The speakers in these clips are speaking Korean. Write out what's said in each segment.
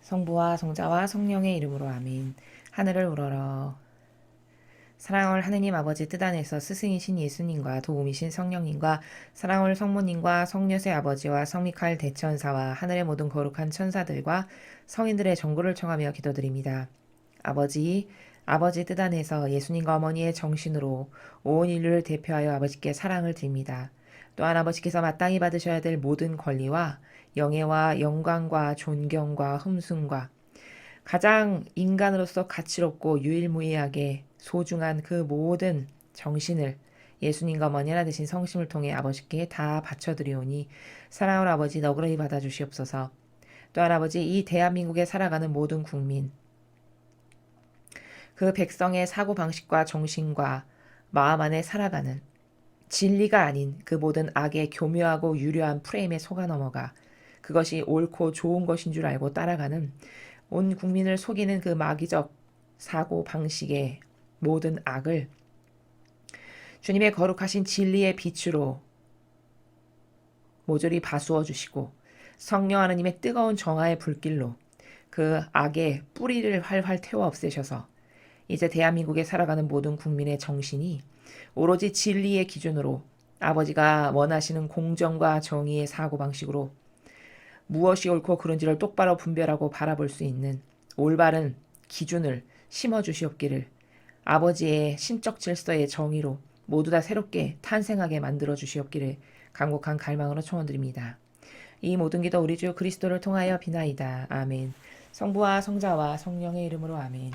성부와 성자와 성령의 이름으로 아멘. 하늘을 우러러. 사랑을 하느님 아버지 뜻 안에서 스승이신 예수님과 도움이신 성령님과 사랑을 성모님과 성녀의 아버지와 성미카엘 대천사와 하늘의 모든 거룩한 천사들과 성인들의 정보를 청하며 기도드립니다. 아버지 뜻 안에서 예수님과 어머니의 정신으로 온 인류를 대표하여 아버지께 사랑을 드립니다. 또한 아버지께서 마땅히 받으셔야 될 모든 권리와 영예와 영광과 존경과 흠숭과 가장 인간으로서 가치롭고 유일무이하게 소중한 그 모든 정신을 예수님과 어머니 하나 되신 성심을 통해 아버지께 다 바쳐드리오니 사랑하는 아버지 너그러이 받아주시옵소서. 또한 아버지 이 대한민국에 살아가는 모든 국민 그 백성의 사고방식과 정신과 마음 안에 살아가는 진리가 아닌 그 모든 악의 교묘하고 유려한 프레임에 속아 넘어가 그것이 옳고 좋은 것인 줄 알고 따라가는 온 국민을 속이는 그 마귀적 사고 방식의 모든 악을 주님의 거룩하신 진리의 빛으로 모조리 바수어 주시고 성령 하느님의 뜨거운 정화의 불길로 그 악의 뿌리를 활활 태워 없애셔서 이제 대한민국에 살아가는 모든 국민의 정신이 오로지 진리의 기준으로 아버지가 원하시는 공정과 정의의 사고방식으로 무엇이 옳고 그른지를 똑바로 분별하고 바라볼 수 있는 올바른 기준을 심어주시옵기를 아버지의 신적 질서의 정의로 모두 다 새롭게 탄생하게 만들어 주시옵기를 간곡한 갈망으로 청원드립니다. 이 모든 기도 우리 주 그리스도를 통하여 비나이다. 아멘. 성부와 성자와 성령의 이름으로 아멘.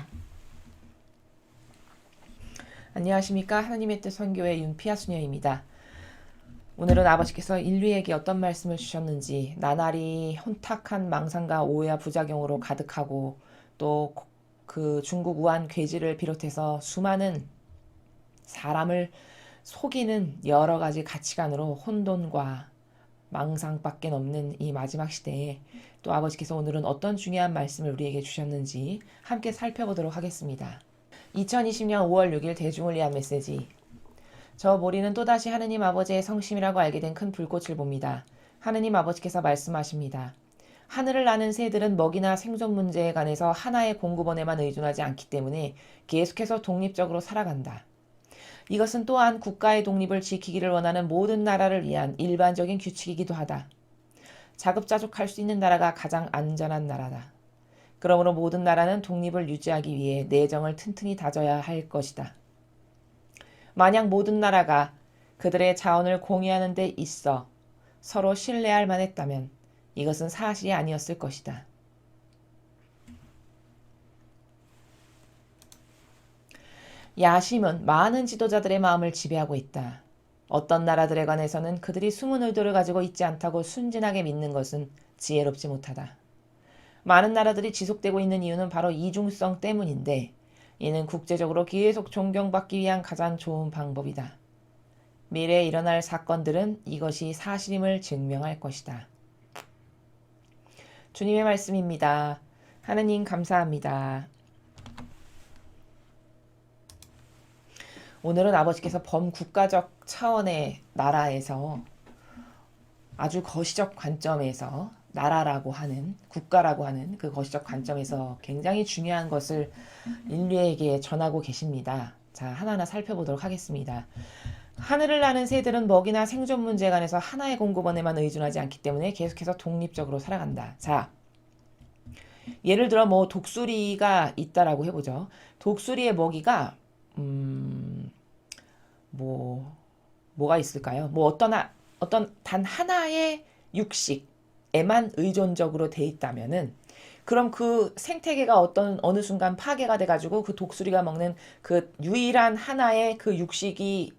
안녕하십니까. 하나님의 뜻 선교회 윤피아 수녀입니다. 오늘은 아버지께서 인류에게 어떤 말씀을 주셨는지 나날이 혼탁한 망상과 오해와 부작용으로 가득하고 또 그 중국 우한 괴지를 비롯해서 수많은 사람을 속이는 여러 가지 가치관으로 혼돈과 망상밖에 없는 이 마지막 시대에 또 아버지께서 오늘은 어떤 중요한 말씀을 우리에게 주셨는지 함께 살펴보도록 하겠습니다. 2020년 5월 6일 대중을 위한 메시지. 저 모리는 또다시 하느님 아버지의 성심이라고 알게 된 큰 불꽃을 봅니다. 하느님 아버지께서 말씀하십니다. 하늘을 나는 새들은 먹이나 생존 문제에 관해서 하나의 공급원에만 의존하지 않기 때문에 계속해서 독립적으로 살아간다. 이것은 또한 국가의 독립을 지키기를 원하는 모든 나라를 위한 일반적인 규칙이기도 하다. 자급자족할 수 있는 나라가 가장 안전한 나라다. 그러므로 모든 나라는 독립을 유지하기 위해 내정을 튼튼히 다져야 할 것이다. 만약 모든 나라가 그들의 자원을 공유하는 데 있어 서로 신뢰할 만했다면 이것은 사실이 아니었을 것이다. 야심은 많은 지도자들의 마음을 지배하고 있다. 어떤 나라들에 관해서는 그들이 숨은 의도를 가지고 있지 않다고 순진하게 믿는 것은 지혜롭지 못하다. 많은 나라들이 지속되고 있는 이유는 바로 이중성 때문인데 이는 국제적으로 계속 존경받기 위한 가장 좋은 방법이다. 미래에 일어날 사건들은 이것이 사실임을 증명할 것이다. 주님의 말씀입니다. 하느님 감사합니다. 오늘은 아버지께서 범국가적 차원의 나라에서 아주 거시적 관점에서 나라라고 하는 국가라고 하는 그 거시적 관점에서 굉장히 중요한 것을 인류에게 전하고 계십니다. 자, 하나하나 살펴보도록 하겠습니다. 하늘을 나는 새들은 먹이나 생존 문제에 관해서 하나의 공급원에만 의존하지 않기 때문에 계속해서 독립적으로 살아간다. 자, 예를 들어 뭐 독수리가 있다라고 해보죠. 독수리의 먹이가 뭐가 있을까요? 뭐 어떤 단 하나의 육식에만 의존적으로 돼 있다면은 그럼 그 생태계가 어느 순간 파괴가 돼가지고 그 독수리가 먹는 그 유일한 하나의 그 육식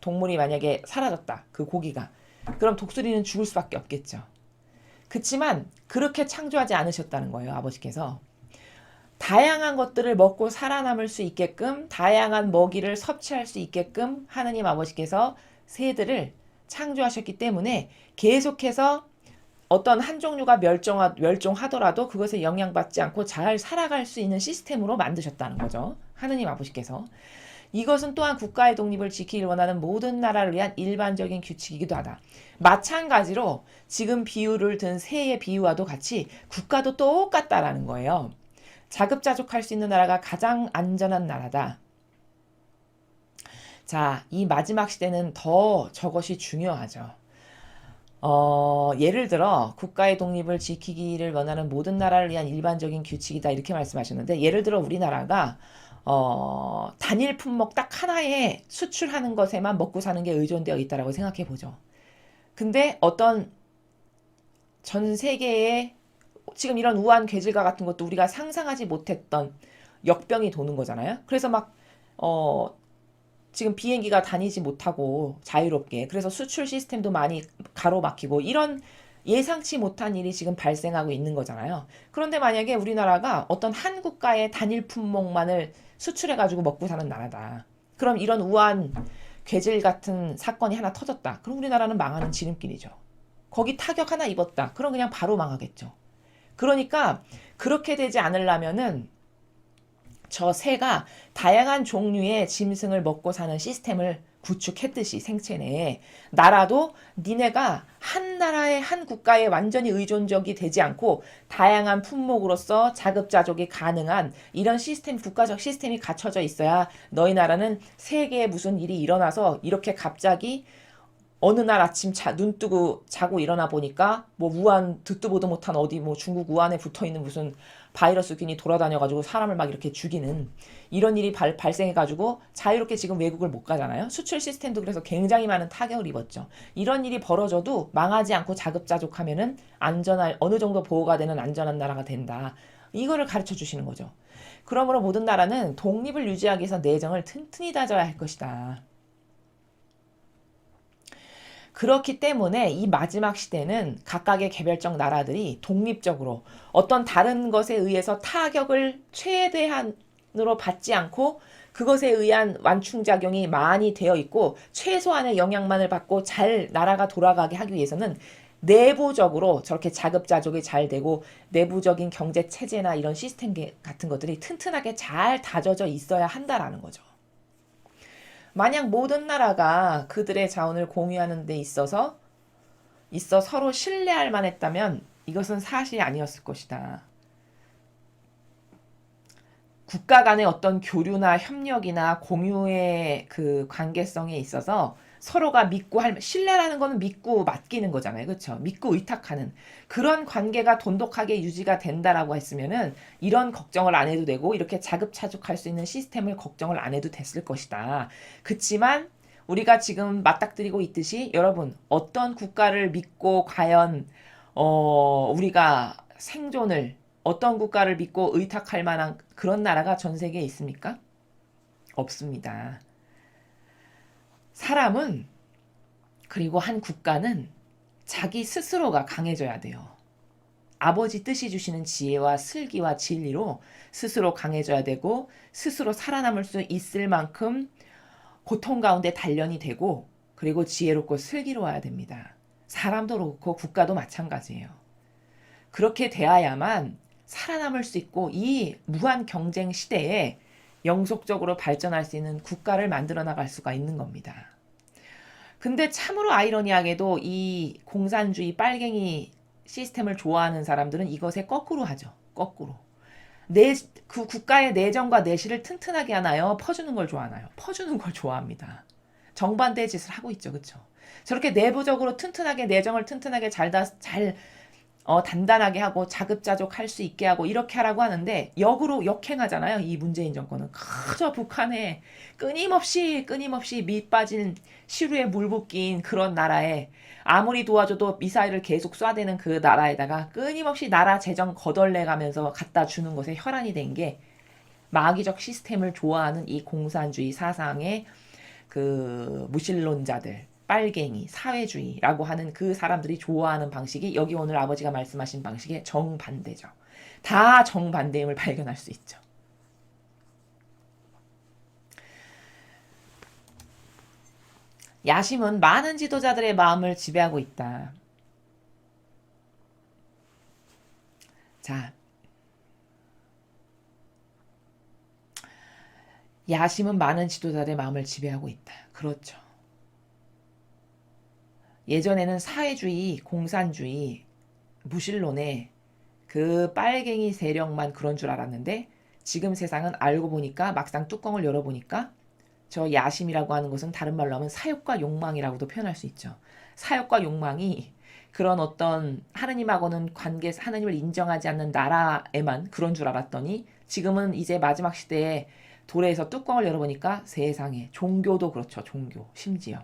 동물이 만약에 사라졌다. 그 고기가. 그럼 독수리는 죽을 수밖에 없겠죠. 그치만 그렇게 창조하지 않으셨다는 거예요. 아버지께서. 다양한 것들을 먹고 살아남을 수 있게끔 다양한 먹이를 섭취할 수 있게끔 하느님 아버지께서 새들을 창조하셨기 때문에 계속해서 어떤 한 종류가 멸종하더라도 그것에 영향받지 않고 잘 살아갈 수 있는 시스템으로 만드셨다는 거죠. 하느님 아버지께서. 이것은 또한 국가의 독립을 지키길 원하는 모든 나라를 위한 일반적인 규칙이기도 하다. 마찬가지로 지금 비유를 든 새의 비유와도 같이 국가도 똑같다라는 거예요. 자급자족할 수 있는 나라가 가장 안전한 나라다. 자, 이 마지막 시대는 더 저것이 중요하죠. 예를 들어 국가의 독립을 지키기를 원하는 모든 나라를 위한 일반적인 규칙이다 이렇게 말씀하셨는데, 예를 들어 우리나라가 단일 품목 딱 하나에 수출하는 것에만 먹고 사는 게 의존되어 있다라고 생각해 보죠. 근데 어떤 전 세계에 지금 이런 우한 괴질과 같은 것도 우리가 상상하지 못했던 역병이 도는 거잖아요. 그래서 막 지금 비행기가 다니지 못하고 자유롭게, 그래서 수출 시스템도 많이 가로막히고 이런 예상치 못한 일이 지금 발생하고 있는 거잖아요. 그런데 만약에 우리나라가 어떤 한 국가의 단일 품목만을 수출해가지고 먹고 사는 나라다. 그럼 이런 우한 괴질 같은 사건이 하나 터졌다. 그럼 우리나라는 망하는 지름길이죠. 거기 타격 하나 입었다. 그럼 그냥 바로 망하겠죠. 그러니까 그렇게 되지 않으려면은 저 새가 다양한 종류의 짐승을 먹고 사는 시스템을 구축했듯이 생체 내에 나라도 니네가 한 나라의 한 국가에 완전히 의존적이 되지 않고 다양한 품목으로서 자급자족이 가능한 이런 시스템, 국가적 시스템이 갖춰져 있어야 너희 나라는 세계에 무슨 일이 일어나서 이렇게 갑자기 어느 날 아침 눈 뜨고 자고 일어나 보니까 뭐 우한 듣도 보도 못한 어디 뭐 중국 우한에 붙어 있는 무슨 바이러스균이 돌아다녀가지고 사람을 막 이렇게 죽이는 이런 일이 발생해가지고 자유롭게 지금 외국을 못 가잖아요. 수출 시스템도 그래서 굉장히 많은 타격을 입었죠. 이런 일이 벌어져도 망하지 않고 자급자족하면은 안전할 어느 정도 보호가 되는 안전한 나라가 된다. 이거를 가르쳐 주시는 거죠. 그러므로 모든 나라는 독립을 유지하기 위해서 내정을 튼튼히 다져야 할 것이다. 그렇기 때문에 이 마지막 시대는 각각의 개별적 나라들이 독립적으로 어떤 다른 것에 의해서 타격을 최대한으로 받지 않고 그것에 의한 완충작용이 많이 되어 있고 최소한의 영향만을 받고 잘 나라가 돌아가게 하기 위해서는 내부적으로 저렇게 자급자족이 잘 되고 내부적인 경제 체제나 이런 시스템 같은 것들이 튼튼하게 잘 다져져 있어야 한다라는 거죠. 만약 모든 나라가 그들의 자원을 공유하는 데 있어 서로 신뢰할 만했다면 이것은 사실이 아니었을 것이다. 국가 간의 어떤 교류나 협력이나 공유의 그 관계성에 있어서 서로가 믿고 신뢰라는 거는 믿고 맡기는 거잖아요. 그렇죠? 믿고 의탁하는 그런 관계가 돈독하게 유지가 된다라고 했으면은 이런 걱정을 안 해도 되고 이렇게 자급자족할 수 있는 시스템을 걱정을 안 해도 됐을 것이다. 그치만 우리가 지금 맞닥뜨리고 있듯이 여러분 어떤 국가를 믿고 과연 우리가 생존을 어떤 국가를 믿고 의탁할 만한 그런 나라가 전 세계에 있습니까? 없습니다. 사람은 그리고 한 국가는 자기 스스로가 강해져야 돼요. 아버지 뜻이 주시는 지혜와 슬기와 진리로 스스로 강해져야 되고 스스로 살아남을 수 있을 만큼 고통 가운데 단련이 되고 그리고 지혜롭고 슬기로워야 됩니다. 사람도 그렇고 국가도 마찬가지예요. 그렇게 돼야만 살아남을 수 있고 이 무한 경쟁 시대에 영속적으로 발전할 수 있는 국가를 만들어 나갈 수가 있는 겁니다. 근데 참으로 아이러니하게도 이 공산주의 빨갱이 시스템을 좋아하는 사람들은 이것에 거꾸로 하죠. 거꾸로. 그 국가의 내정과 내실을 튼튼하게 하나요? 퍼주는 걸 좋아하나요? 퍼주는 걸 좋아합니다. 정반대의 짓을 하고 있죠. 그렇죠? 저렇게 내부적으로 튼튼하게 내정을 튼튼하게 잘 단단하게 하고 자급자족 할 수 있게 하고 이렇게 하라고 하는데 역으로 역행하잖아요. 이 문재인 정권은 그저 북한에 끊임없이 밑 빠진 시루에 물 붓긴 그런 나라에 아무리 도와줘도 미사일을 계속 쏴대는 그 나라에다가 끊임없이 나라 재정 거덜내가면서 갖다 주는 것에 혈안이 된 게 마귀적 시스템을 좋아하는 이 공산주의 사상의 그 무신론자들, 빨갱이, 사회주의라고 하는 그 사람들이 좋아하는 방식이 여기 오늘 아버지가 말씀하신 방식의 정반대죠. 다 정반대임을 발견할 수 있죠. 야심은 많은 지도자들의 마음을 지배하고 있다. 자, 야심은 많은 지도자들의 마음을 지배하고 있다. 그렇죠. 예전에는 사회주의, 공산주의, 무신론에 그 빨갱이 세력만 그런 줄 알았는데 지금 세상은 알고 보니까 막상 뚜껑을 열어보니까 저 야심이라고 하는 것은 다른 말로 하면 사욕과 욕망이라고도 표현할 수 있죠. 사욕과 욕망이 그런 어떤 하느님하고는 관계, 하느님을 인정하지 않는 나라에만 그런 줄 알았더니 지금은 이제 마지막 시대에 도래에서 뚜껑을 열어보니까 세상에 종교도 그렇죠. 종교 심지어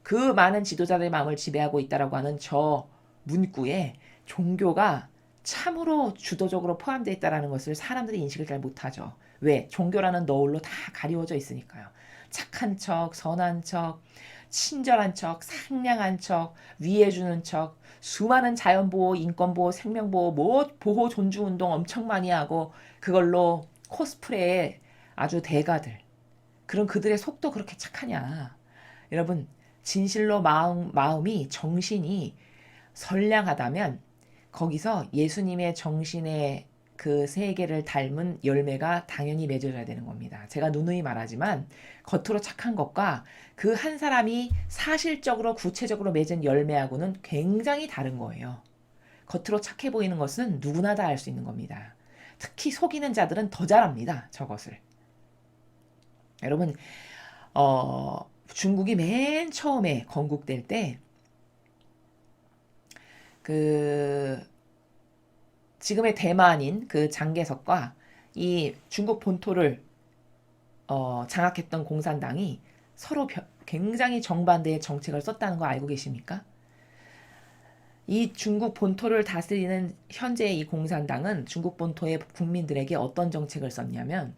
그 많은 지도자들의 마음을 지배하고 있다라고 하는 저 문구에 종교가 참으로 주도적으로 포함되어 있다는 것을 사람들이 인식을 잘 못하죠. 왜? 종교라는 너울로 다 가리워져 있으니까요. 착한 척, 선한 척, 친절한 척, 상냥한 척, 위해주는 척, 수많은 자연보호, 인권보호, 생명보호, 뭐 보호 존중운동 엄청 많이 하고 그걸로 코스프레에 아주 대가들. 그런 그들의 속도 그렇게 착하냐. 여러분 진실로 마음이 정신이 선량하다면 거기서 예수님의 정신의 그 세계를 닮은 열매가 당연히 맺어져야 되는 겁니다. 제가 누누이 말하지만 겉으로 착한 것과 그 한 사람이 사실적으로 구체적으로 맺은 열매하고는 굉장히 다른 거예요. 겉으로 착해 보이는 것은 누구나 다 알 수 있는 겁니다. 특히 속이는 자들은 더 잘합니다. 저것을. 여러분 중국이 맨 처음에 건국될 때 그 지금의 대만인 그 장개석과 이 중국 본토를 장악했던 공산당이 서로 굉장히 정반대의 정책을 썼다는 거 알고 계십니까? 이 중국 본토를 다스리는 현재의 이 공산당은 중국 본토의 국민들에게 어떤 정책을 썼냐면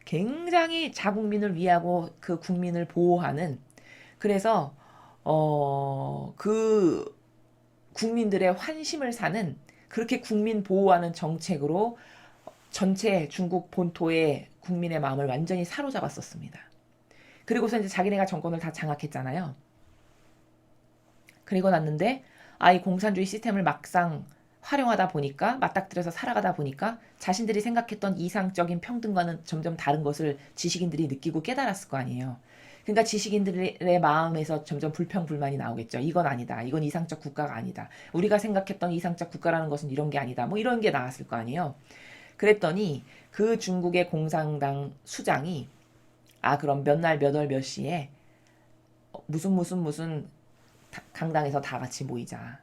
굉장히 자국민을 위하고 그 국민을 보호하는 그래서 그 국민들의 환심을 사는 그렇게 국민 보호하는 정책으로 전체 중국 본토의 국민의 마음을 완전히 사로잡았었습니다. 그리고서 이제 자기네가 정권을 다 장악했잖아요. 그리고 났는데 이 공산주의 시스템을 막상 활용하다 보니까 맞닥뜨려서 살아가다 보니까 자신들이 생각했던 이상적인 평등과는 점점 다른 것을 지식인들이 느끼고 깨달았을 거 아니에요. 그러니까 지식인들의 마음에서 점점 불평불만이 나오겠죠. 이건 아니다. 이건 이상적 국가가 아니다. 우리가 생각했던 이상적 국가라는 것은 이런 게 아니다. 뭐 이런 게 나왔을 거 아니에요. 그랬더니 그 중국의 공산당 수장이 그럼 몇 날 몇 월 몇 시에 무슨 강당에서 다 같이 모이자.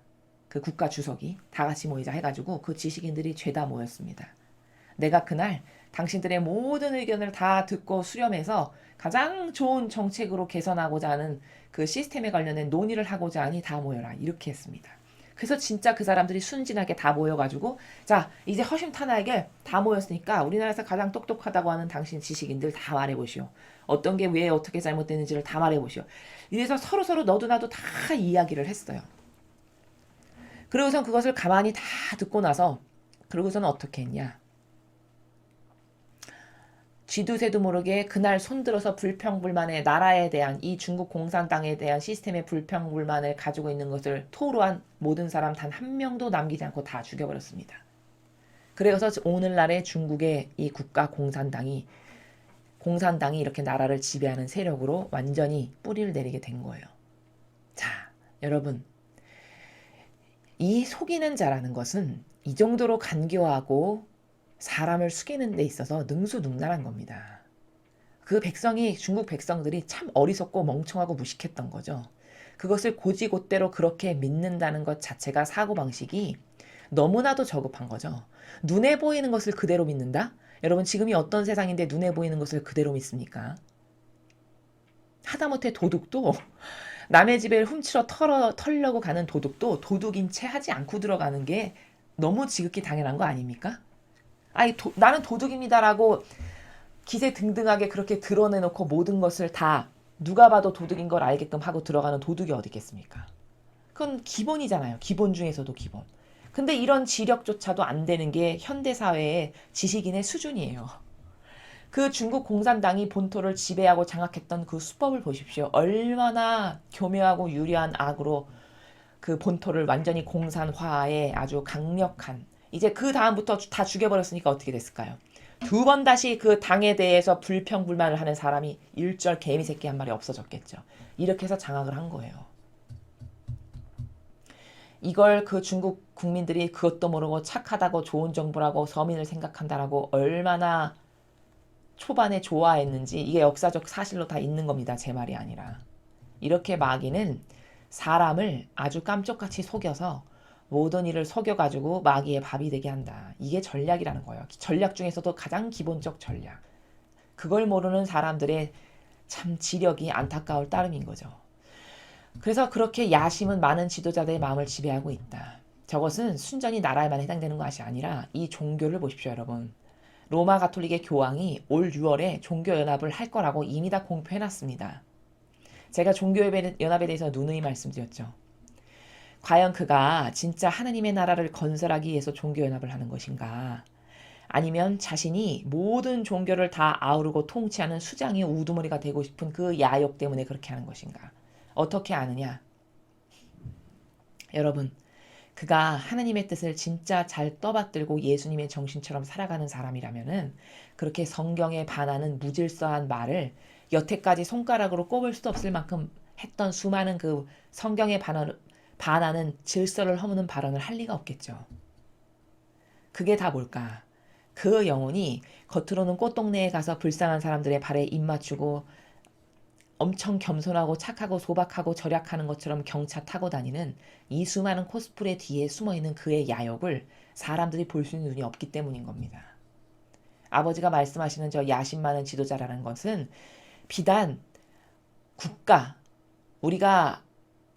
그 국가 주석이 다 같이 모이자 해가지고 그 지식인들이 죄다 모였습니다. 내가 그날 당신들의 모든 의견을 다 듣고 수렴해서 가장 좋은 정책으로 개선하고자 하는 그 시스템에 관련된 논의를 하고자 하니 다 모여라. 이렇게 했습니다. 그래서 진짜 그 사람들이 순진하게 다 모여가지고 자 이제 허심탄회하게 다 모였으니까 우리나라에서 가장 똑똑하다고 하는 당신 지식인들 다 말해보시오. 어떤 게 왜 어떻게 잘못됐는지를 다 말해보시오. 이래서 서로 너도 나도 다 이야기를 했어요. 그리고선 그것을 가만히 다 듣고 나서 그러고서는 어떻게 했냐. 쥐도 새도 모르게 그날 손들어서 불평불만의 나라에 대한 이 중국 공산당에 대한 시스템의 불평불만을 가지고 있는 것을 토로한 모든 사람 단 한 명도 남기지 않고 다 죽여버렸습니다. 그래서 오늘날의 중국의 이 국가 공산당이 이렇게 나라를 지배하는 세력으로 완전히 뿌리를 내리게 된 거예요. 자, 여러분. 이 속이는 자라는 것은 이 정도로 간교하고 사람을 숙이는 데 있어서 능수능란한 겁니다. 그 백성이 중국 백성들이 참 어리석고 멍청하고 무식했던 거죠. 그것을 고지곳대로 그렇게 믿는다는 것 자체가 사고방식이 너무나도 저급한 거죠. 눈에 보이는 것을 그대로 믿는다? 여러분 지금이 어떤 세상인데 눈에 보이는 것을 그대로 믿습니까? 하다못해 도둑도 남의 집에 훔치러 털려고 가는 도둑도 도둑인 채 하지 않고 들어가는 게 너무 지극히 당연한 거 아닙니까? 나는 도둑입니다라고 기세등등하게 그렇게 드러내놓고 모든 것을 다 누가 봐도 도둑인 걸 알게끔 하고 들어가는 도둑이 어디 있겠습니까? 그건 기본이잖아요. 기본 중에서도 기본. 근데 이런 지력조차도 안 되는 게 현대사회의 지식인의 수준이에요. 그 중국 공산당이 본토를 지배하고 장악했던 그 수법을 보십시오. 얼마나 교묘하고 유리한 악으로 그 본토를 완전히 공산화에 아주 강력한 이제 그 다음부터 다 죽여버렸으니까 어떻게 됐을까요? 두 번 다시 그 당에 대해서 불평불만을 하는 사람이 일절 개미 새끼 한 마리 없어졌겠죠. 이렇게 해서 장악을 한 거예요. 이걸 그 중국 국민들이 그것도 모르고 착하다고 좋은 정부라고 서민을 생각한다라고 얼마나 초반에 좋아했는지 이게 역사적 사실로 다 있는 겁니다. 제 말이 아니라. 이렇게 마귀는 사람을 아주 깜짝같이 속여서 모든 일을 속여가지고 마귀의 밥이 되게 한다. 이게 전략이라는 거예요. 전략 중에서도 가장 기본적 전략. 그걸 모르는 사람들의 참 지력이 안타까울 따름인 거죠. 그래서 그렇게 야심은 많은 지도자들의 마음을 지배하고 있다. 저것은 순전히 나라에만 해당되는 것이 아니라 이 종교를 보십시오, 여러분. 로마 가톨릭의 교황이 올 6월에 종교연합을 할 거라고 이미 다 공표해놨습니다. 제가 종교연합에 대해서 누누이 말씀드렸죠. 과연 그가 진짜 하나님의 나라를 건설하기 위해서 종교연합을 하는 것인가? 아니면 자신이 모든 종교를 다 아우르고 통치하는 수장의 우두머리가 되고 싶은 그 야욕 때문에 그렇게 하는 것인가? 어떻게 아느냐? 여러분, 그가 하나님의 뜻을 진짜 잘 떠받들고 예수님의 정신처럼 살아가는 사람이라면은 그렇게 성경에 반하는 무질서한 말을 여태까지 손가락으로 꼽을 수도 없을 만큼 했던 수많은 그 성경에 반하는 질서를 허무는 발언을 할 리가 없겠죠. 그게 다 뭘까? 그 영혼이 겉으로는 꽃동네에 가서 불쌍한 사람들의 발에 입 맞추고 엄청 겸손하고 착하고 소박하고 절약하는 것처럼 경차 타고 다니는 이 수많은 코스프레 뒤에 숨어있는 그의 야욕을 사람들이 볼 수 있는 눈이 없기 때문인 겁니다. 아버지가 말씀하시는 저 야심 많은 지도자라는 것은 비단 국가, 우리가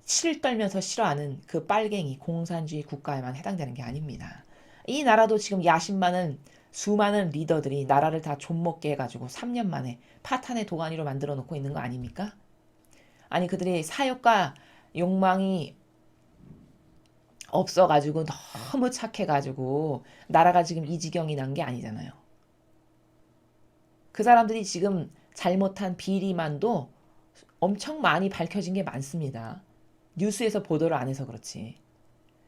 치를 떨면서 싫어하는 그 빨갱이 공산주의 국가에만 해당되는 게 아닙니다. 이 나라도 지금 야심 많은 수많은 리더들이 나라를 다 좀먹게 해가지고 3년 만에 파탄의 도가니로 만들어 놓고 있는 거 아닙니까? 아니 그들이 사욕과 욕망이 없어가지고 너무 착해가지고 나라가 지금 이 지경이 난 게 아니잖아요. 그 사람들이 지금 잘못한 비리만도 엄청 많이 밝혀진 게 많습니다. 뉴스에서 보도를 안 해서 그렇지.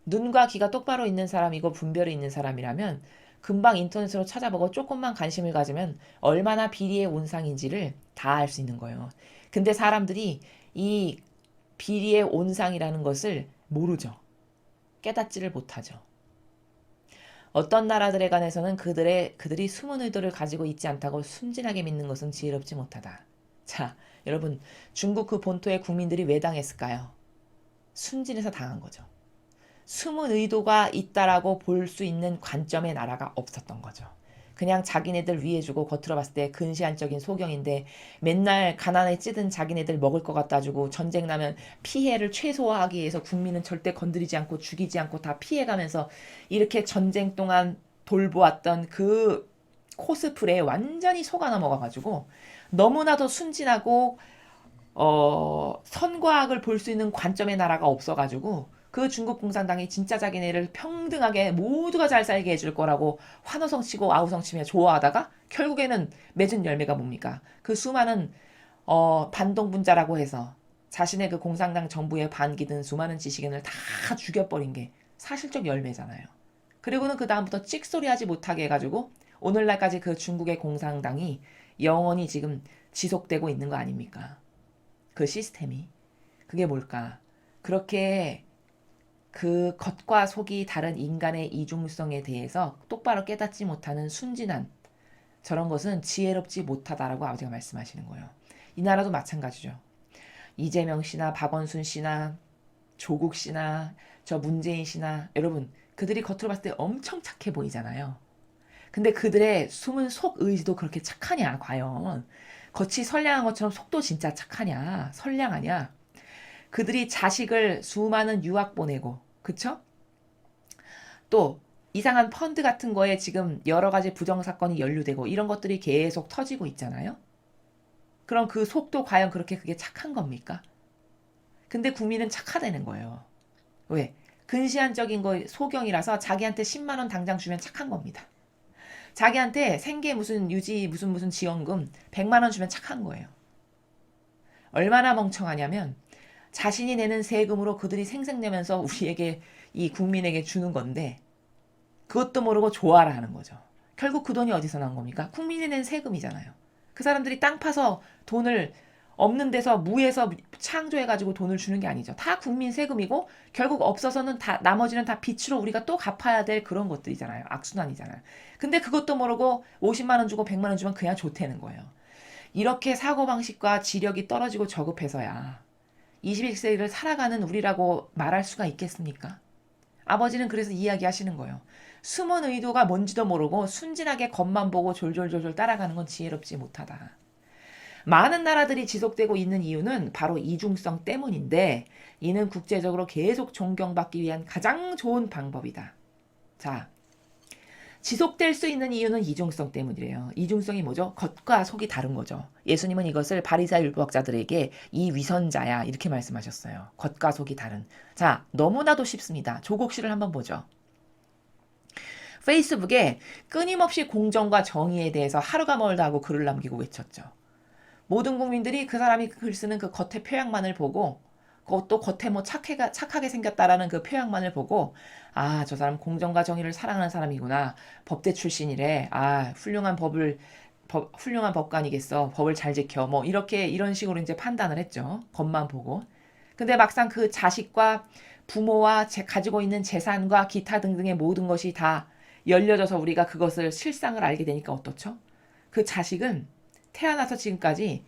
눈과 귀가 똑바로 있는 사람이고 분별이 있는 사람이라면 금방 인터넷으로 찾아보고 조금만 관심을 가지면 얼마나 비리의 온상인지를 다 알 수 있는 거예요. 근데 사람들이 이 비리의 온상이라는 것을 모르죠. 깨닫지를 못하죠. 어떤 나라들에 관해서는 그들이 숨은 의도를 가지고 있지 않다고 순진하게 믿는 것은 지혜롭지 못하다. 자, 여러분, 중국 그 본토의 국민들이 왜 당했을까요? 순진해서 당한 거죠. 숨은 의도가 있다라고 볼 수 있는 관점의 나라가 없었던 거죠. 그냥 자기네들 위해주고 겉으로 봤을 때 근시안적인 소경인데 맨날 가난에 찌든 자기네들 먹을 것 갖다 주고 전쟁 나면 피해를 최소화하기 위해서 국민은 절대 건드리지 않고 죽이지 않고 다 피해가면서 이렇게 전쟁 동안 돌보았던 그 코스프레에 완전히 속아 넘어가가지고 너무나도 순진하고 선과악을 볼 수 있는 관점의 나라가 없어가지고 그 중국 공산당이 진짜 자기네를 평등하게 모두가 잘 살게 해줄 거라고 환호성 치고 아우성 치며 좋아하다가 결국에는 맺은 열매가 뭡니까? 그 수많은 반동분자라고 해서 자신의 그 공산당 정부에 반기든 수많은 지식인을 다 죽여버린 게 사실적 열매잖아요. 그리고는 그 다음부터 찍소리하지 못하게 해가지고 오늘날까지 그 중국의 공산당이 영원히 지금 지속되고 있는 거 아닙니까? 그 시스템이. 그게 뭘까? 그렇게 그 겉과 속이 다른 인간의 이중성에 대해서 똑바로 깨닫지 못하는 순진한 저런 것은 지혜롭지 못하다라고 아버지가 말씀하시는 거예요. 이 나라도 마찬가지죠. 이재명 씨나 박원순 씨나 조국 씨나 저 문재인 씨나 여러분 그들이 겉으로 봤을 때 엄청 착해 보이잖아요. 근데 그들의 숨은 속 의지도 그렇게 착하냐 과연. 겉이 선량한 것처럼 속도 진짜 착하냐 선량하냐. 그들이 자식을 수많은 유학 보내고 그쵸? 또 이상한 펀드 같은 거에 지금 여러 가지 부정사건이 연루되고 이런 것들이 계속 터지고 있잖아요. 그럼 그 속도 과연 그렇게 그게 착한 겁니까? 근데 국민은 착하다는 거예요. 왜? 근시안적인 거 소경이라서 자기한테 10만 원 당장 주면 착한 겁니다. 자기한테 생계 무슨 유지 무슨 지원금 100만 원 주면 착한 거예요. 얼마나 멍청하냐면 자신이 내는 세금으로 그들이 생색내면서 우리에게 이 국민에게 주는 건데 그것도 모르고 좋아라 하는 거죠. 결국 그 돈이 어디서 난 겁니까? 국민이 낸 세금이잖아요. 그 사람들이 땅 파서 돈을 없는 데서 무에서 창조해가지고 돈을 주는 게 아니죠. 다 국민 세금이고 결국 없어서는 다 나머지는 다 빚으로 우리가 또 갚아야 될 그런 것들이잖아요. 악순환이잖아요. 근데 그것도 모르고 50만 원 주고 100만 원 주면 그냥 좋다는 거예요. 이렇게 사고방식과 지력이 떨어지고 저급해서야 21세기를 살아가는 우리라고 말할 수가 있겠습니까? 아버지는 그래서 이야기하시는 거예요. 숨은 의도가 뭔지도 모르고 순진하게 겉만 보고 졸졸졸졸 따라가는 건 지혜롭지 못하다. 많은 나라들이 지속되고 있는 이유는 바로 이중성 때문인데 이는 국제적으로 계속 존경받기 위한 가장 좋은 방법이다. 자, 지속될 수 있는 이유는 이중성 때문이래요. 이중성이 뭐죠? 겉과 속이 다른 거죠. 예수님은 이것을 바리새인 율법학자들에게 이 위선자야 이렇게 말씀하셨어요. 겉과 속이 다른. 자, 너무나도 쉽습니다. 조국 씨를 한번 보죠. 페이스북에 끊임없이 공정과 정의에 대해서 하루가 멀다 하고 글을 남기고 외쳤죠. 모든 국민들이 그 사람이 글 쓰는 그 겉의 표양만을 보고 그것도 겉에 뭐 착하게 생겼다라는 그 표양만을 보고 아, 저 사람 공정과 정의를 사랑하는 사람이구나. 법대 출신이래. 아, 훌륭한 법관이겠어. 법을 잘 지켜. 뭐 이런 식으로 이제 판단을 했죠. 겉만 보고. 근데 막상 그 자식과 부모와 가지고 있는 재산과 기타 등등의 모든 것이 다 열려져서 우리가 그것을 실상을 알게 되니까 어떻죠? 그 자식은 태어나서 지금까지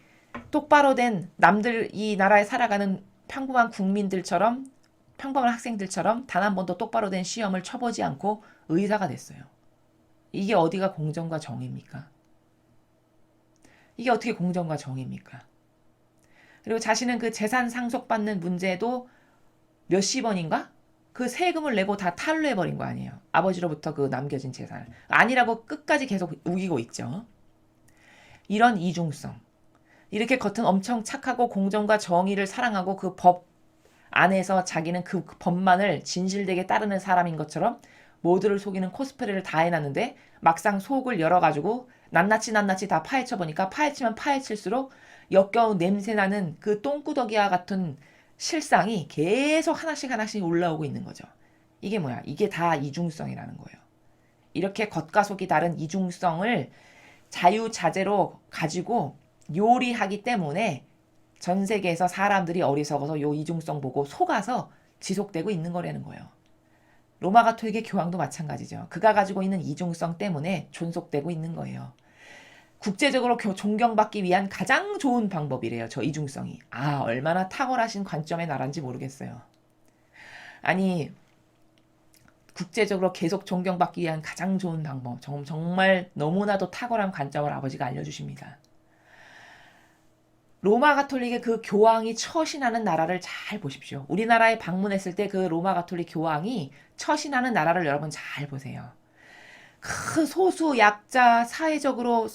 똑바로 된 남들 이 나라에 살아가는 평범한 국민들처럼 평범한 학생들처럼 단 한 번도 똑바로 된 시험을 쳐보지 않고 의사가 됐어요. 이게 어디가 공정과 정의입니까? 이게 어떻게 공정과 정의입니까? 그리고 자신은 그 재산 상속받는 문제도 몇십 원인가? 그 세금을 내고 다 탈루해버린 거 아니에요. 아버지로부터 그 남겨진 재산을. 아니라고 끝까지 계속 우기고 있죠. 이런 이중성. 이렇게 겉은 엄청 착하고 공정과 정의를 사랑하고 그 법 안에서 자기는 그 법만을 진실되게 따르는 사람인 것처럼 모두를 속이는 코스프레를 다 해놨는데 막상 속을 열어가지고 낱낱이 다 파헤쳐보니까 파헤치면 파헤칠수록 역겨운 냄새나는 그 똥구더기와 같은 실상이 계속 하나씩 올라오고 있는 거죠. 이게 뭐야? 이게 다 이중성이라는 거예요. 이렇게 겉과 속이 다른 이중성을 자유자재로 가지고 요리하기 때문에 전 세계에서 사람들이 어리석어서 요 이중성 보고 속아서 지속되고 있는 거라는 거예요. 로마 가톨릭의 교황도 마찬가지죠. 그가 가지고 있는 이중성 때문에 존속되고 있는 거예요. 국제적으로 존경받기 위한 가장 좋은 방법이래요. 저 이중성이. 아, 얼마나 탁월하신 관점의 나라인지 모르겠어요. 아니, 국제적으로 계속 존경받기 위한 가장 좋은 방법. 정말 너무나도 탁월한 관점을 아버지가 알려주십니다. 로마 가톨릭의 그 교황이 처신하는 나라를 잘 보십시오. 우리나라에 방문했을 때 그 로마 가톨릭 교황이 처신하는 나라를 여러분 잘 보세요. 그 소수 약자 사회적으로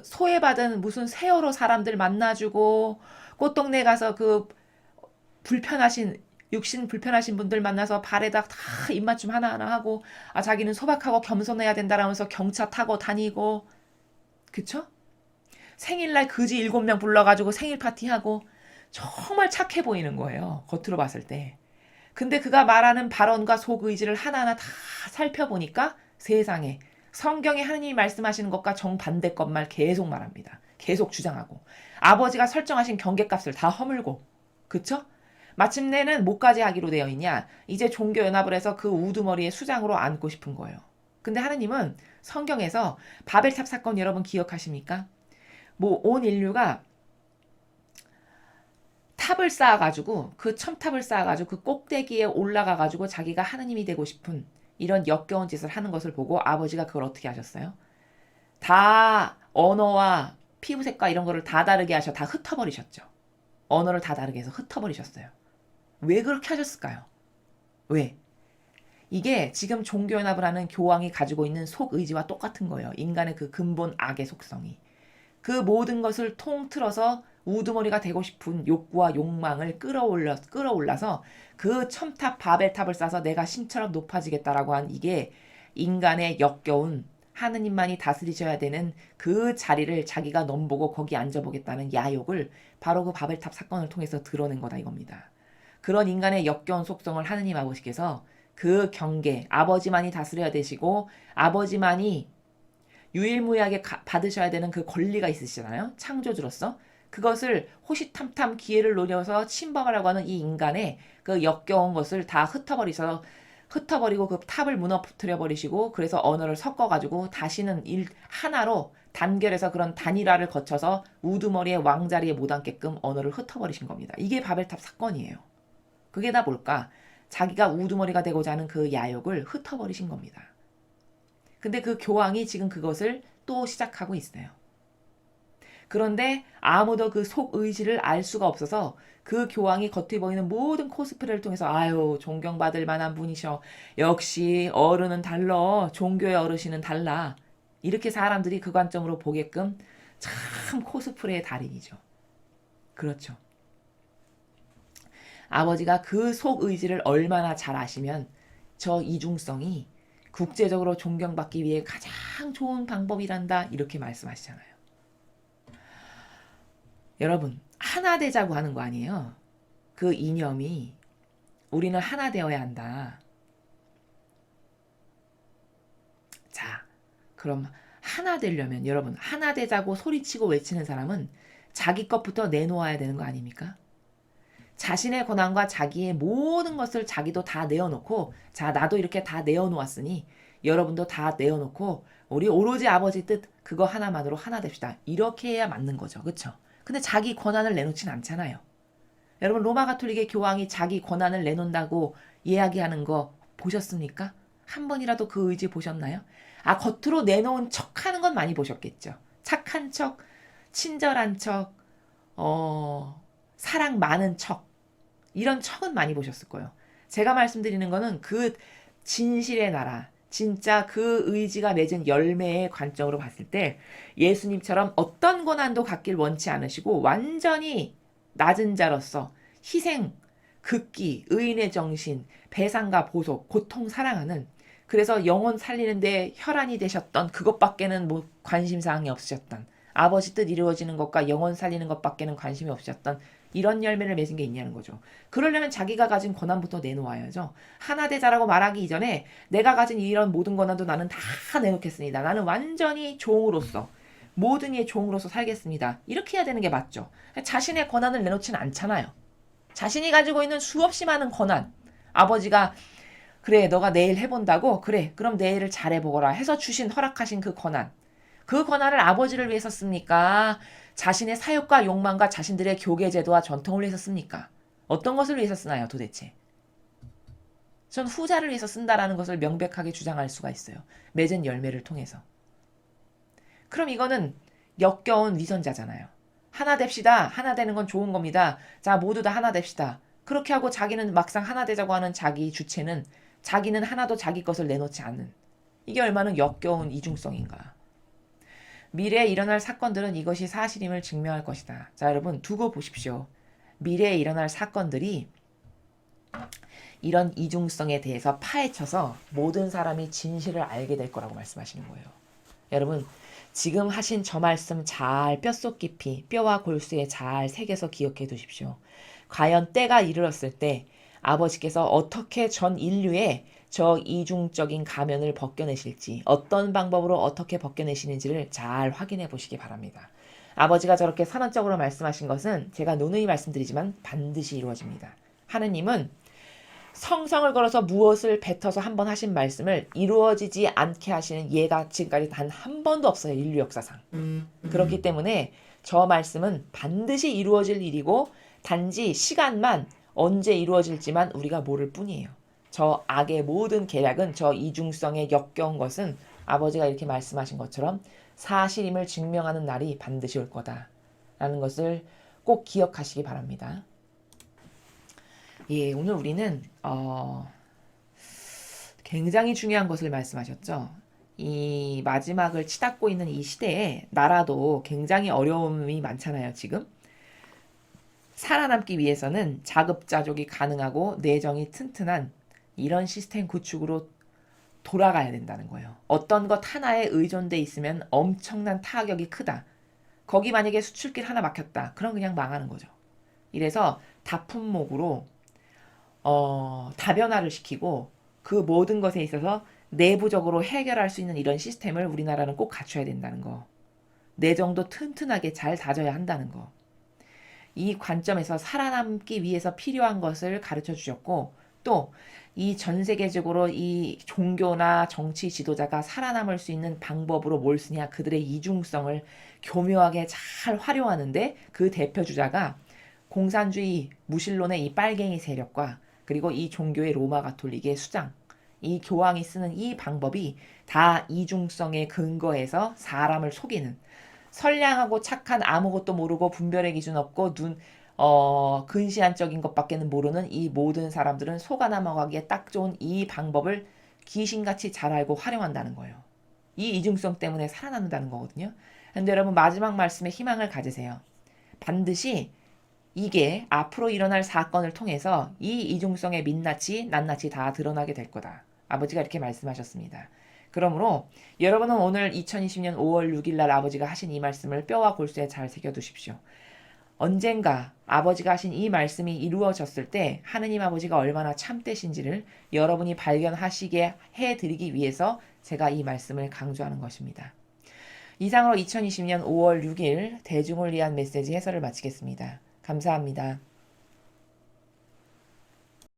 소외받은 무슨 세월호 사람들 만나주고 꽃동네 가서 그 육신 불편하신 분들 만나서 발에다 다 입맞춤 하나하나 하고 아 자기는 소박하고 겸손해야 된다라면서 경차 타고 다니고 그쵸? 생일날 그지 7명 불러가지고 생일 파티하고 정말 착해 보이는 거예요. 겉으로 봤을 때. 근데 그가 말하는 발언과 속의지를 하나하나 다 살펴보니까 세상에 성경에 하느님이 말씀하시는 것과 정반대 것만 계속 말합니다. 계속 주장하고 아버지가 설정하신 경계값을 다 허물고 그쵸? 마침내는 뭐까지 하기로 되어 있냐? 이제 종교연합을 해서 그 우두머리에 수장으로 앉고 싶은 거예요. 근데 하느님은 성경에서 바벨탑 사건 여러분 기억하십니까? 뭐 온 인류가 탑을 쌓아가지고 그 첨탑을 쌓아가지고 그 꼭대기에 올라가가지고 자기가 하느님이 되고 싶은 이런 역겨운 짓을 하는 것을 보고 아버지가 그걸 어떻게 하셨어요? 다 언어와 피부색과 이런 거를 다 다르게 하셔 다 흩어버리셨죠. 언어를 다 다르게 해서 흩어버리셨어요. 왜 그렇게 하셨을까요? 왜? 이게 지금 종교연합을 하는 교황이 가지고 있는 속의지와 똑같은 거예요. 인간의 그 근본 악의 속성이. 그 모든 것을 통틀어서 우두머리가 되고 싶은 욕구와 욕망을 끌어올라서 그 첨탑 바벨탑을 쌓아서 내가 신처럼 높아지겠다라고 한 이게 인간의 역겨운 하느님만이 다스리셔야 되는 그 자리를 자기가 넘보고 거기 앉아보겠다는 야욕을 바로 그 바벨탑 사건을 통해서 드러낸 거다 이겁니다. 그런 인간의 역겨운 속성을 하느님 아버지께서 그 경계 아버지만이 다스려야 되시고 아버지만이 유일무이하게 받으셔야 되는 그 권리가 있으시잖아요. 창조주로서. 그것을 호시탐탐 기회를 노려서 침범하려고 하는 이 인간의 그 역겨운 것을 다 흩어버리고 그 탑을 무너뜨려 버리시고, 그래서 언어를 섞어가지고 다시는 하나로 단결해서 그런 단일화를 거쳐서 우두머리의 왕자리에 못 앉게끔 언어를 흩어버리신 겁니다. 이게 바벨탑 사건이에요. 그게 다 뭘까? 자기가 우두머리가 되고자 하는 그 야욕을 흩어버리신 겁니다. 근데 그 교황이 지금 그것을 또 시작하고 있어요. 그런데 아무도 그 속 의지를 알 수가 없어서 그 교황이 겉에 보이는 모든 코스프레를 통해서 아유 존경받을 만한 분이셔. 역시 어른은 달라. 종교의 어르신은 달라. 이렇게 사람들이 그 관점으로 보게끔 참 코스프레의 달인이죠. 그렇죠. 아버지가 그 속 의지를 얼마나 잘 아시면 저 이중성이 국제적으로 존경받기 위해 가장 좋은 방법이란다 이렇게 말씀하시잖아요. 여러분 하나 되자고 하는 거 아니에요. 그 이념이 우리는 하나 되어야 한다. 자, 그럼 하나 되려면 여러분 하나 되자고 소리치고 외치는 사람은 자기 것부터 내놓아야 되는 거 아닙니까? 자신의 권한과 자기의 모든 것을 자기도 다 내어놓고, 자 나도 이렇게 다 내어놓았으니 여러분도 다 내어놓고 우리 오로지 아버지 뜻 그거 하나만으로 하나 됩시다. 이렇게 해야 맞는 거죠. 그렇죠? 근데 자기 권한을 내놓진 않잖아요. 여러분 로마 가톨릭의 교황이 자기 권한을 내놓는다고 이야기하는 거 보셨습니까? 한 번이라도 그 의지 보셨나요? 아 겉으로 내놓은 척하는 건 많이 보셨겠죠. 착한 척, 친절한 척, 사랑 많은 척, 이런 척은 많이 보셨을 거예요. 제가 말씀드리는 거는 그 진실의 나라, 진짜 그 의지가 맺은 열매의 관점으로 봤을 때 예수님처럼 어떤 고난도 갖길 원치 않으시고 완전히 낮은 자로서 희생, 극기, 의인의 정신, 배상과 보속, 고통 사랑하는, 그래서 영혼 살리는데 혈안이 되셨던 그것밖에는 뭐 관심사항이 없으셨던, 아버지 뜻 이루어지는 것과 영혼 살리는 것밖에는 관심이 없으셨던 이런 열매를 맺은 게 있냐는 거죠. 그러려면 자기가 가진 권한부터 내놓아야죠. 하나 되자라고 말하기 이전에 내가 가진 이런 모든 권한도 나는 다 내놓겠습니다. 나는 완전히 종으로서 모든 이의 종으로서 살겠습니다. 이렇게 해야 되는 게 맞죠. 자신의 권한을 내놓지는 않잖아요. 자신이 가지고 있는 수없이 많은 권한, 아버지가 그래 너가 내일 해본다고? 그래 그럼 내일을 잘해보거라 해서 주신 허락하신 그 권한, 그 권한을 아버지를 위해서 씁니까? 자신의 사욕과 욕망과 자신들의 교계제도와 전통을 위해서 씁니까? 어떤 것을 위해서 쓰나요 도대체? 전 후자를 위해서 쓴다라는 것을 명백하게 주장할 수가 있어요. 맺은 열매를 통해서. 그럼 이거는 역겨운 위선자잖아요. 하나 됩시다. 하나 되는 건 좋은 겁니다. 자 모두 다 하나 됩시다. 그렇게 하고 자기는 막상 하나 되자고 하는 자기 주체는 자기는 하나도 자기 것을 내놓지 않는, 이게 얼마나 역겨운 이중성인가. 미래에 일어날 사건들은 이것이 사실임을 증명할 것이다. 자 여러분 두고 보십시오. 미래에 일어날 사건들이 이런 이중성에 대해서 파헤쳐서 모든 사람이 진실을 알게 될 거라고 말씀하시는 거예요. 여러분 지금 하신 저 말씀 잘 뼛속 깊이 뼈와 골수에 잘 새겨서 기억해 두십시오. 과연 때가 이르렀을 때 아버지께서 어떻게 전 인류의 저 이중적인 가면을 벗겨내실지, 어떤 방법으로 어떻게 벗겨내시는지를 잘 확인해 보시기 바랍니다. 아버지가 저렇게 선언적으로 말씀하신 것은 제가 누누이 말씀드리지만 반드시 이루어집니다. 하느님은 성성을 걸어서 무엇을 뱉어서 한번 하신 말씀을 이루어지지 않게 하시는 예가 지금까지 단 한 번도 없어요. 인류 역사상. 그렇기 때문에 저 말씀은 반드시 이루어질 일이고 단지 시간만 언제 이루어질지만 우리가 모를 뿐이에요. 저 악의 모든 계략은, 저 이중성의 역겨운 것은 아버지가 이렇게 말씀하신 것처럼 사실임을 증명하는 날이 반드시 올 거다라는 것을 꼭 기억하시기 바랍니다. 예, 오늘 우리는 굉장히 중요한 것을 말씀하셨죠. 이 마지막을 치닫고 있는 이 시대에 나라도 굉장히 어려움이 많잖아요, 지금. 살아남기 위해서는 자급자족이 가능하고 내정이 튼튼한 이런 시스템 구축으로 돌아가야 된다는 거예요. 어떤 것 하나에 의존돼 있으면 엄청난 타격이 크다. 거기 만약에 수출길 하나 막혔다. 그럼 그냥 망하는 거죠. 이래서 다품목으로 다변화를 시키고 그 모든 것에 있어서 내부적으로 해결할 수 있는 이런 시스템을 우리나라는 꼭 갖춰야 된다는 거. 내정도 튼튼하게 잘 다져야 한다는 거. 이 관점에서 살아남기 위해서 필요한 것을 가르쳐 주셨고, 또 이 전 세계적으로 이 종교나 정치 지도자가 살아남을 수 있는 방법으로 뭘 쓰냐, 그들의 이중성을 교묘하게 잘 활용하는데 그 대표 주자가 공산주의 무신론의 이 빨갱이 세력과 그리고 이 종교의 로마 가톨릭의 수장, 이 교황이 쓰는 이 방법이 다 이중성에 근거해서 사람을 속이는, 선량하고 착한 아무것도 모르고 분별의 기준 없고 근시안적인 것밖에는 모르는 이 모든 사람들은 속아 넘어가기에 딱 좋은 이 방법을 귀신같이 잘 알고 활용한다는 거예요. 이 이중성 때문에 살아남는다는 거거든요. 근데 여러분, 마지막 말씀에 희망을 가지세요. 반드시 이게 앞으로 일어날 사건을 통해서 이 이중성의 민낯이 낱낱이 다 드러나게 될 거다. 아버지가 이렇게 말씀하셨습니다. 그러므로 여러분은 오늘 2020년 5월 6일 날 아버지가 하신 이 말씀을 뼈와 골수에 잘 새겨두십시오. 언젠가 아버지가 하신 이 말씀이 이루어졌을 때 하느님 아버지가 얼마나 참되신지를 여러분이 발견하시게 해드리기 위해서 제가 이 말씀을 강조하는 것입니다. 이상으로 2020년 5월 6일 대중을 위한 메시지 해설을 마치겠습니다. 감사합니다.